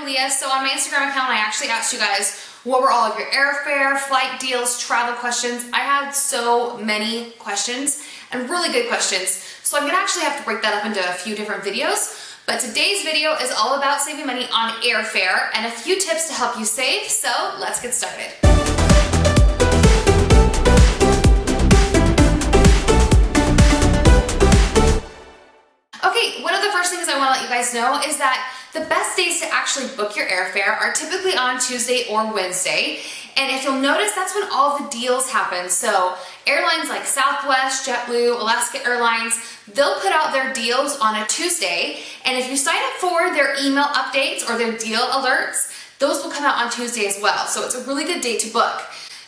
I'm Leah. So on my Instagram account, I actually asked you guys what were all of your airfare, flight deals, travel questions. I had so many questions and really good questions. So I'm gonna actually have to break that up into a few different videos. But today's video is all about saving money on airfare and a few tips to help you save. So let's get started. Okay, one of the first things I want to let you guys know is that the best days to actually book your airfare are typically on Tuesday or Wednesday. And if you'll notice, that's when all the deals happen. So airlines like Southwest, JetBlue, Alaska Airlines, they'll put out their deals on a Tuesday. And if you sign up for their email updates or their deal alerts, those will come out on Tuesday as well. So it's a really good day to book.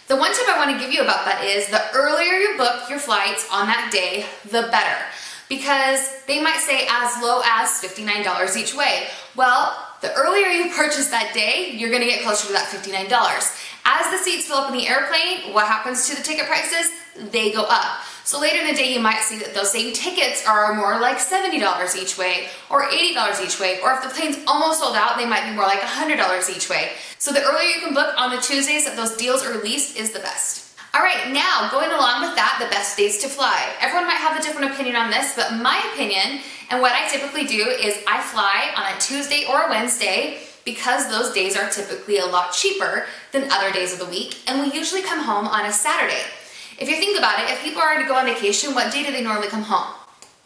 The one tip I want to give you about that is the earlier you book your flights on that day, the better. Because they might say as low as $59 each way. Well, the earlier you purchase that day, you're gonna get closer to that $59. As the seats fill up in the airplane, what happens to the ticket prices? They go up. So later in the day, you might see that those same tickets are more like $70 each way, or $80 each way, or if the plane's almost sold out, they might be more like $100 each way. So the earlier you can book on the Tuesdays that those deals are released is the best. All right, now going along with that, the best days to fly. Everyone might have a different opinion on this, but my opinion and what I typically do is I fly on a Tuesday or a Wednesday because those days are typically a lot cheaper than other days of the week, and we usually come home on a Saturday. If you think about it, if people are to go on vacation, what day do they normally come home?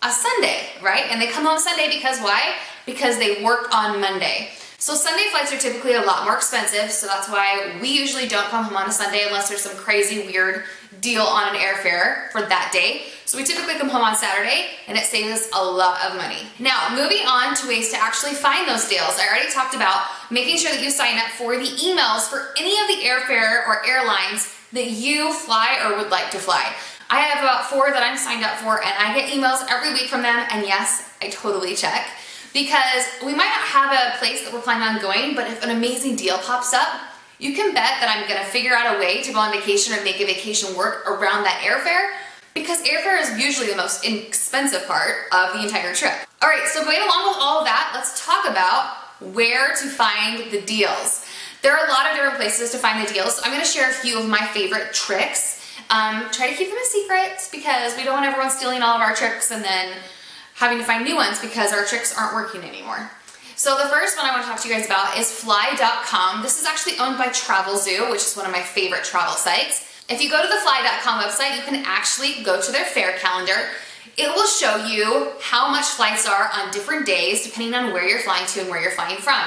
A Sunday, right? And they come home Sunday because why? Because they work on Monday. So Sunday flights are typically a lot more expensive, so that's why we usually don't come home on a Sunday unless there's some crazy weird deal on an airfare for that day. So we typically come home on Saturday, and it saves us a lot of money. Now, moving on to ways to actually find those deals. I already talked about making sure that you sign up for the emails for any of the airfare or airlines that you fly or would like to fly. I have about 4 that I'm signed up for, and I get emails every week from them, and yes, I totally check. Because we might not have a place that we're planning on going, but if an amazing deal pops up, you can bet that I'm gonna figure out a way to go on vacation or make a vacation work around that airfare, because airfare is usually the most expensive part of the entire trip. All right, so going along with all of that, let's talk about where to find the deals. There are a lot of different places to find the deals, so I'm gonna share a few of my favorite tricks. Try to keep them a secret because we don't want everyone stealing all of our tricks and then having to find new ones because our tricks aren't working anymore. So the first one I want to talk to you guys about is fly.com. This is actually owned by Travelzoo, which is one of my favorite travel sites. If you go to the fly.com website, you can actually go to their fare calendar. It will show you how much flights are on different days depending on where you're flying to and where you're flying from.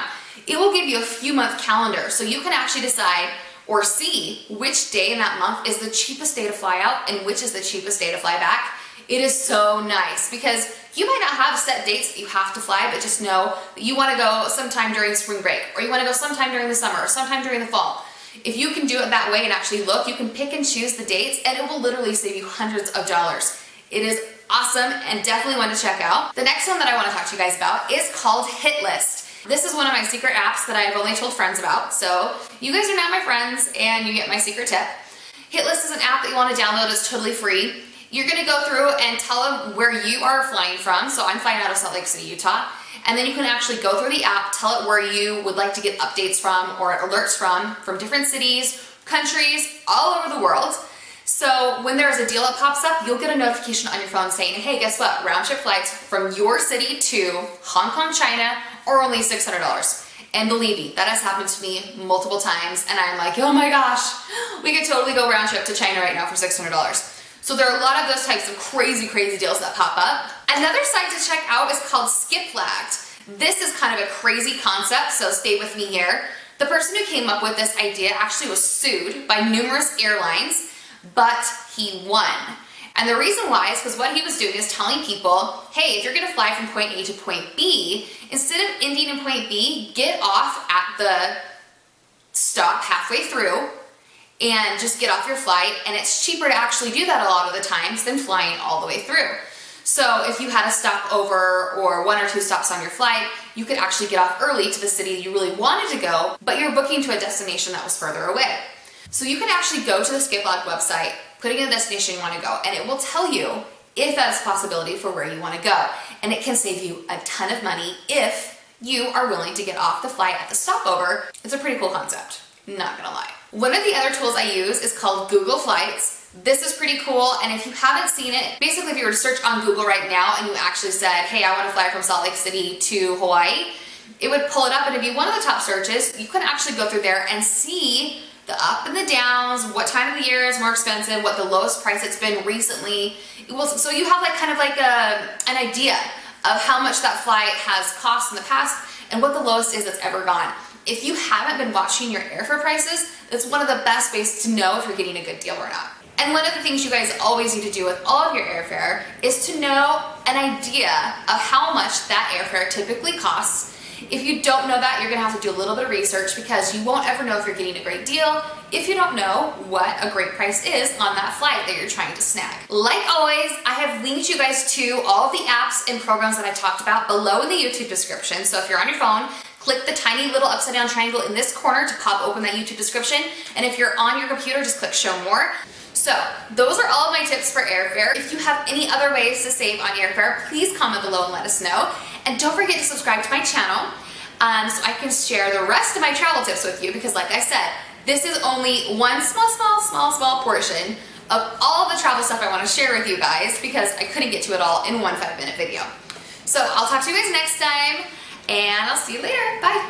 It will give you a few month calendar so you can actually decide or see which day in that month is the cheapest day to fly out and which is the cheapest day to fly back. It is so nice because you might not have set dates that you have to fly, but just know that you want to go sometime during spring break, or you want to go sometime during the summer, or sometime during the fall. If you can do it that way and actually look, you can pick and choose the dates, and it will literally save you hundreds of dollars. It is awesome and definitely one to check out. The next one that I want to talk to you guys about is called HitList. This is one of my secret apps that I've only told friends about, so you guys are now my friends and you get my secret tip. HitList is an app that you want to download. It's totally free. You're gonna go through and tell them where you are flying from. So I'm flying out of Salt Lake City, Utah. And then you can actually go through the app, tell it where you would like to get updates from or alerts from different cities, countries, all over the world. So when there's a deal that pops up, you'll get a notification on your phone saying, hey, guess what? Round trip flights from your city to Hong Kong, China are only $600. And believe me, that has happened to me multiple times. And I'm like, oh my gosh, we could totally go round trip to China right now for $600. So there are a lot of those types of crazy, crazy deals that pop up. Another site to check out is called Skiplagged. This is kind of a crazy concept, so stay with me here. The person who came up with this idea actually was sued by numerous airlines, but he won. And the reason why is because what he was doing is telling people, hey, if you're gonna fly from point A to point B, instead of ending in point B, get off at the stop halfway through, and just get off your flight, and it's cheaper to actually do that a lot of the times than flying all the way through. So if you had a stopover or 1 or 2 stops on your flight, you could actually get off early to the city you really wanted to go, but you're booking to a destination that was further away. So you can actually go to the Skiplagged website, putting in the destination you want to go, and it will tell you if that's a possibility for where you want to go. And it can save you a ton of money if you are willing to get off the flight at the stopover. It's a pretty cool concept, not gonna lie. One of the other tools I use is called Google Flights. This is pretty cool, and if you haven't seen it, basically if you were to search on Google right now and you actually said, hey, I want to fly from Salt Lake City to Hawaii, it would pull it up and it'd be one of the top searches. You can actually go through there and see the up and the downs, what time of the year is more expensive, what the lowest price it's been recently. So you have like kind of like an idea of how much that flight has cost in the past and what the lowest is that's ever gone. If you haven't been watching your airfare prices, it's one of the best ways to know if you're getting a good deal or not. And one of the things you guys always need to do with all of your airfare is to know an idea of how much that airfare typically costs. If you don't know that, you're gonna have to do a little bit of research because you won't ever know if you're getting a great deal if you don't know what a great price is on that flight that you're trying to snag. Like always, I have linked you guys to all of the apps and programs that I talked about below in the YouTube description. So if you're on your phone, click the tiny little upside down triangle in this corner to pop open that YouTube description. And if you're on your computer, just click show more. So those are all of my tips for airfare. If you have any other ways to save on airfare, please comment below and let us know. And don't forget to subscribe to my channel so I can share the rest of my travel tips with you, because like I said, this is only one small portion of all the travel stuff I want to share with you guys because I couldn't get to it all in one 5-minute video. So I'll talk to you guys next time, and I'll see you later. Bye.